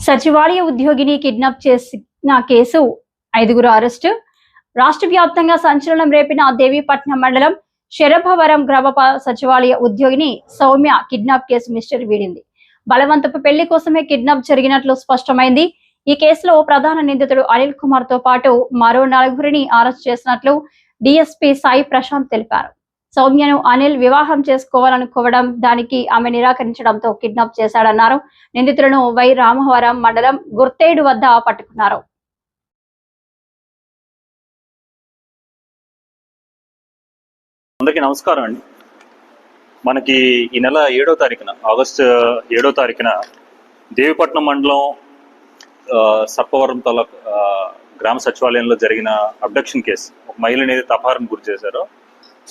సచివాలయ ఉద్యోగిని కిడ్నాప్ చేసిన కేసు 5 అరెస్టు. రాష్ట్ర వ్యాప్తంగా సంచలనం రేపిన దేవీపట్నం మండలం శరభవరం గ్రామ సచివాలయ ఉద్యోగిని సౌమ్య కిడ్నాప్ కేసు మిస్టరీ వీడింది. బలవంతపు పెళ్లి కోసమే కిడ్నాప్ జరిగినట్లు స్పష్టమైంది. ఈ కేసులో ప్రధాన నిందితుడు అనిల్ కుమార్ తో పాటు మరో 4గురిని అరెస్ట్ చేసినట్లు డిఎస్పీ సాయి ప్రశాంత్ తెలిపారు. సౌమ్యను అనిల్ వివాహం చేసుకోవాలనుకోవడం, దానికి ఆమె నిరాకరించడంతో కిడ్నాప్ చేశాడన్నారు. నిందితులను వై రామవరం మండలం గుర్తేడు వద్ద పట్టుకున్నారు. అందరికీ నమస్కారం అండి. మనకి ఈ నెల 7వ తారీఖున ఆగస్టు 7వ తారీఖున దేవీపట్నం మండలం సర్పవరం గ్రామ సచివాలయంలో జరిగిన అబ్డక్షన్ కేసు, ఒక మహిళని ఏదైతే అపహరణకు గురి చేశారో,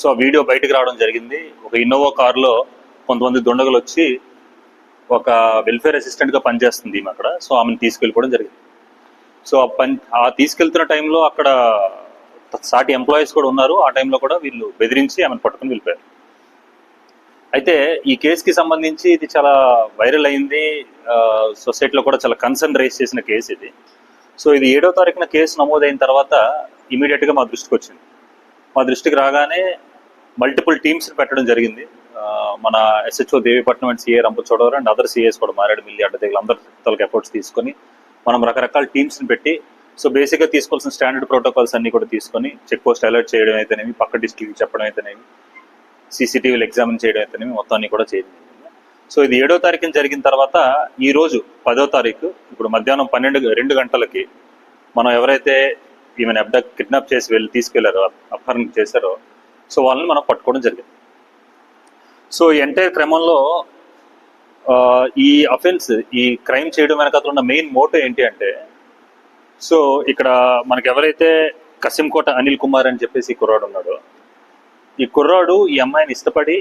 సో ఆ వీడియో బయటకు రావడం జరిగింది. ఒక ఇన్నోవా కారులో కొంతమంది దుండగులు వచ్చి ఒక వెల్ఫేర్ అసిస్టెంట్గా పనిచేస్తుంది ఈమె అక్కడ. సో ఆమెను తీసుకెళ్ళిపోవడం జరిగింది. సో ఆ తీసుకెళ్తున్న టైంలో అక్కడ సాటి ఎంప్లాయీస్ కూడా ఉన్నారు. ఆ టైంలో కూడా వీళ్ళు బెదిరించి ఆమెను పట్టుకుని వెళ్ళిపోయారు. అయితే ఈ కేసుకి సంబంధించి ఇది చాలా వైరల్ అయింది. సొసైటీలో కూడా చాలా కన్సర్న్ రైజ్ చేసిన కేసు ఇది. సో ఇది 7వ తారీఖున కేసు నమోదైన తర్వాత ఇమీడియట్గా మా దృష్టికి వచ్చింది. మా దృష్టికి రాగానే మల్టిపుల్ టీమ్స్ పెట్టడం జరిగింది. మన SHO Devipatnam and CA Rampachodavaram and other CIs కూడా మారేడుమిల్లి అడ్డతెగలు అందరి ఎఫర్ట్స్ తీసుకొని మనం రకరకాల టీమ్స్ని పెట్టి, సో బేసిక్గా తీసుకోవాల్సిన స్టాండర్డ్ ప్రోటోకాల్స్ అన్ని కూడా తీసుకొని చెక్ పోస్ట్ అలర్ట్ చేయడం అయితేనేమి, పక్క డిస్ట్రిక్ట్కి చెప్పడం అయితేనేమి, సీసీటీవీలు ఎగ్జామిన్ చేయడం అయితేనేమి, మొత్తం అన్ని కూడా చేయడం. సో ఇది 7వ తారీఖున జరిగిన తర్వాత ఈ రోజు 10వ తారీఖు ఇప్పుడు మధ్యాహ్నం 2 గంటలకి మనం ఎవరైతే ఈమెను కిడ్నాప్ చేసి తీసుకెళ్లారో, అపహరణ చేశారో, సో వాళ్ళని మనం పట్టుకోవడం జరిగింది. సో ఈ ఎంటైర్ క్రమంలో ఈ అఫెన్స్, ఈ క్రైమ్ చేయడం వెనకాల ఉన్న మెయిన్ మోటో ఏంటి అంటే, సో ఇక్కడ మనకి ఎవరైతే కసింకోట అనిల్ కుమార్ అని చెప్పేసి ఈ కుర్రాడు ఉన్నాడో, ఈ కుర్రాడు ఈ అమ్మాయిని ఇష్టపడి,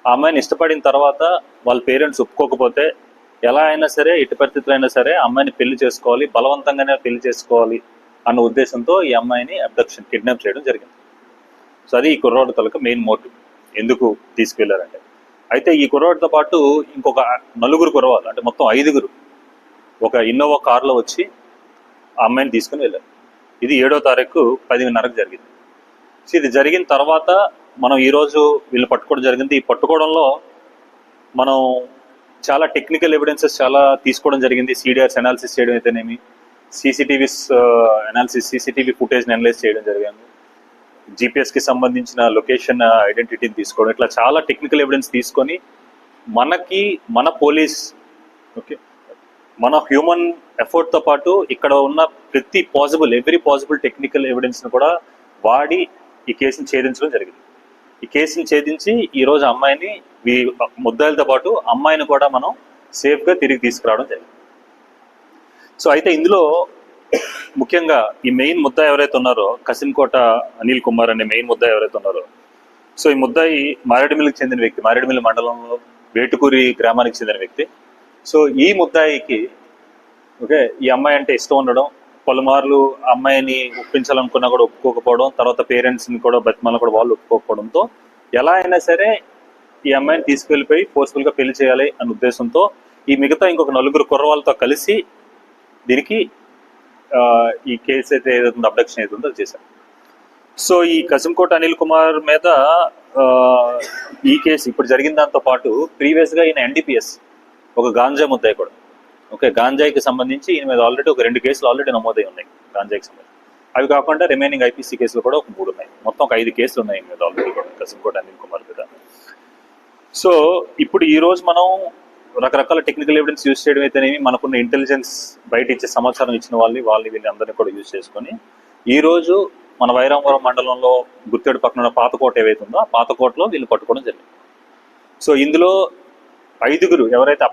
ఆ అమ్మాయిని ఇష్టపడిన తర్వాత వాళ్ళ పేరెంట్స్ ఒప్పుకోకపోతే ఎలా అయినా సరే, ఎట్టి పరిస్థితుల్లో అయినా సరే అమ్మాయిని పెళ్లి చేసుకోవాలి, బలవంతంగానే పెళ్లి చేసుకోవాలి అన్న ఉద్దేశంతో ఈ అమ్మాయిని కిడ్నాప్ చేయడం జరిగింది. సో అది ఈ కుర్రాడు తలక మెయిన్ మోటివ్, ఎందుకు తీసుకెళ్లారంటే. అయితే ఈ కుర్రాడితో పాటు ఇంకొక 4 కుర్రవాళ్ళు, అంటే మొత్తం 5 ఒక ఇన్నోవా కారులో వచ్చి ఆ అమ్మాయిని తీసుకుని వెళ్ళారు. ఇది 7వ తారీఖు 10:30కు జరిగింది. సో ఇది జరిగిన తర్వాత మనం ఈరోజు వీళ్ళు పట్టుకోవడం జరిగింది. ఈ పట్టుకోవడంలో మనం చాలా టెక్నికల్ ఎవిడెన్సెస్ చాలా తీసుకోవడం జరిగింది. సిడిఆర్స్ అనాలిసిస్ చేయడం అయితేనేమి, సీసీటీవీస్ అనాలిసిస్, సీసీటీవీ ఫుటేజ్ని అనలైజ్ చేయడం జరిగింది, జిపిఎస్కి సంబంధించిన లొకేషన్ ఐడెంటిటీని తీసుకోవడం, ఇట్లా చాలా టెక్నికల్ ఎవిడెన్స్ తీసుకొని మన పోలీస్, ఓకే, మన హ్యూమన్ ఎఫర్ట్తో పాటు ఇక్కడ ఉన్న ఎవ్రీ పాసిబుల్ టెక్నికల్ ఎవిడెన్స్ని కూడా వాడి ఈ కేసుని ఛేదించడం జరిగింది. ఈ కేసుని ఛేదించి ఈరోజు అమ్మాయిని, ముద్దాయిలతో పాటు అమ్మాయిని కూడా మనం సేఫ్గా తిరిగి తీసుకురావడం జరిగింది. సో అయితే ఇందులో ముఖ్యంగా ఈ మెయిన్ ముద్దాయి ఎవరైతే ఉన్నారో, కసింకోట అనిల్ కుమార్ అనే మెయిన్ ముద్దాయి ఎవరైతే ఉన్నారో, సో ఈ ముద్దాయి మారేడుమిల్లికి చెందిన వ్యక్తి, మారేడుమిల్లి మండలంలో వేటుకూరి గ్రామానికి చెందిన వ్యక్తి. సో ఈ ముద్దాయికి ఓకే ఈ అమ్మాయి అంటే ఇష్టం ఉండడం, పలుమార్లు అమ్మాయిని ఒప్పించాలనుకున్నా కూడా ఒప్పుకోకపోవడం, తర్వాత పేరెంట్స్ని కూడా బతిమాలను కూడా వాళ్ళు ఒప్పుకోకపోవడంతో ఎలా అయినా సరే ఈ అమ్మాయిని తీసుకెళ్ళిపోయి ఫోర్స్ఫుల్గా పెళ్లి చేయాలి అనే ఉద్దేశంతో ఈ మిగతా ఇంకొక 4 కుర్రవాళ్ళతో కలిసి దీనికి ఈ కేసు అయితే ఏదైతుందో, అబ్డక్షన్ ఏదైతుందో అది చేశారు. సో ఈ కసింకోట అనిల్ కుమార్ మీద ఈ కేసు ఇప్పుడు జరిగిన దాంతో పాటు ప్రీవియస్గా ఈయన NDPS ఒక గాంజా ముద్దాయి కూడా, ఓకే, గాంజాయికి సంబంధించి ఈయన మీద ఆల్రెడీ ఒక 2 కేసులు ఆల్రెడీ నమోదై ఉన్నాయి గాంజాయికి సంబంధించి. అవి కాకుండా రిమైనింగ్ IPC కేసులు కూడా ఒక 3 ఉన్నాయి. మొత్తం ఒక 5 కేసులు ఉన్నాయి ఈయన మీద ఆల్రెడీ కూడా, కసింకోట అనిల్ కుమార్ మీద. సో ఇప్పుడు ఈ రోజు మనం రకరకాల టెక్నికల్ ఎవిడెన్స్ యూజ్ చేయడం అయితేనేమి, మనకున్న ఇంటెలిజెన్స్ బయట ఇచ్చే సమాచారం ఇచ్చిన వీళ్ళని అందరినీ కూడా యూజ్ చేసుకొని ఈ రోజు మన వైరామవరం మండలంలో గుర్తేడు పక్కన పాతకోట ఏవైతే ఉందో ఆ పాతకోటలో వీళ్ళు పట్టుకోవడం జరిగింది. సో ఇందులో 5 ఎవరైతే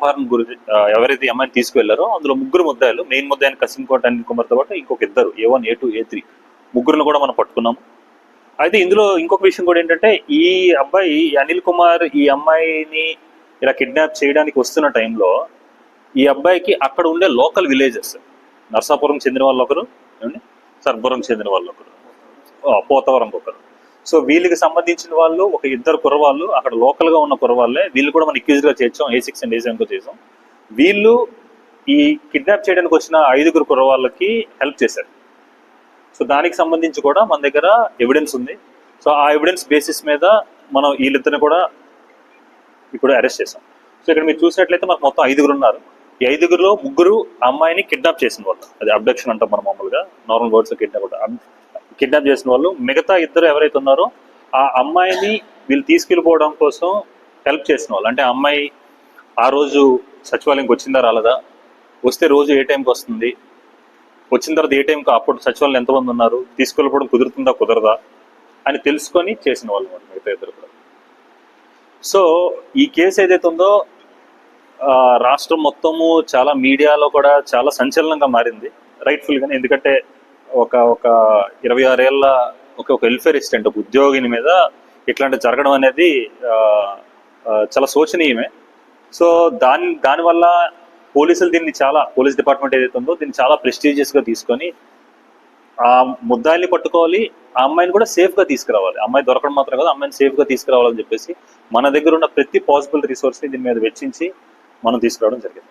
ఎవరైతే అమ్మాయిని తీసుకువెళ్లారో అందులో 3 ముద్దాయిలు, మెయిన్ ముద్దాయిని కసింకోట అనిల్ కుమార్తో పాటు ఇంకొక 2 A1, A2, A3 ముగ్గురును కూడా మనం పట్టుకున్నాము. అయితే ఇందులో ఇంకొక విషయం కూడా ఏంటంటే, ఈ అబ్బాయి అనిల్ కుమార్ ఈ అమ్మాయిని ఇలా కిడ్నాప్ చేయడానికి వస్తున్న టైంలో ఈ అబ్బాయికి అక్కడ ఉండే లోకల్ విలేజెస్, నర్సాపురం చెందిన వాళ్ళు ఒకరు, సర్బురం చెందిన వాళ్ళు ఒకరు, పోతవరం ఒకరు, సో వీళ్ళకి సంబంధించిన వాళ్ళు ఒక 2 కుర్రవాళ్ళు అక్కడ లోకల్గా ఉన్న కుర్రవాళ్ళే. వీళ్ళు కూడా మనం అక్యూజ్డ్గా చేర్చాం, A6 and A7 చేసాం. వీళ్ళు ఈ కిడ్నాప్ చేయడానికి వచ్చిన 5 కుర్రవాళ్ళకి హెల్ప్ చేశాడు. సో దానికి సంబంధించి కూడా మన దగ్గర ఎవిడెన్స్ ఉంది. సో ఆ ఎవిడెన్స్ బేసిస్ మీద మనం వీళ్ళిద్దరిని కూడా ఇప్పుడు అరెస్ట్ చేసాం. సో ఇక్కడ మీరు చూసినట్లయితే మనకు మొత్తం 5 ఉన్నారు. ఈ 5లో 3 అమ్మాయిని కిడ్నాప్ చేసిన వాళ్ళు, అది అబ్డక్షన్ అంటాం మనం మామూలుగా, నార్మల్ వర్డ్స్ కిడ్నాప్ చేసిన వాళ్ళు. మిగతా 2 ఎవరైతే ఉన్నారో ఆ అమ్మాయిని వీళ్ళు తీసుకెళ్ళిపోవడం కోసం హెల్ప్ చేసిన వాళ్ళు. అంటే అమ్మాయి ఆ రోజు సచివాలయంకి వచ్చిందా రాలేదా, వస్తే రోజు ఏ టైంకి వస్తుంది, వచ్చిన తర్వాత ఏ టైంకి, అప్పుడు సచివాలయం ఎంతమంది ఉన్నారు, తీసుకెళ్ళిపోవడం కుదురుతుందా కుదరదా అని తెలుసుకొని చేసిన వాళ్ళు మిగతా 2 కూడా. సో ఈ కేసు ఏదైతే ఉందో రాష్ట్రం మొత్తము చాలా మీడియాలో కూడా చాలా సంచలనంగా మారింది, రైట్ఫుల్గానే. ఎందుకంటే ఒక 26 ఏళ్ళ ఒక వెల్ఫేర్ అసిస్టెంట్, ఒక ఉద్యోగిని మీద ఇట్లాంటి జరగడం అనేది చాలా శోచనీయమే. సో దానివల్ల పోలీసులు దీన్ని పోలీస్ డిపార్ట్మెంట్ ఏదైతే ఉందో దీన్ని చాలా ప్రెస్టీజియస్గా తీసుకొని ఆ ముద్దాయిల్ని పట్టుకోవాలి, ఆ అమ్మాయిని కూడా సేఫ్గా తీసుకురావాలి. అమ్మాయి దొరకడం మాత్రం కాదు, అమ్మాయిని సేఫ్గా తీసుకురావాలని చెప్పేసి మన దగ్గర ఉన్న ప్రతి పాసిబుల్ రిసోర్స్ని దీని మీద వెచ్చించి మనం తీసుకురావడం జరిగింది.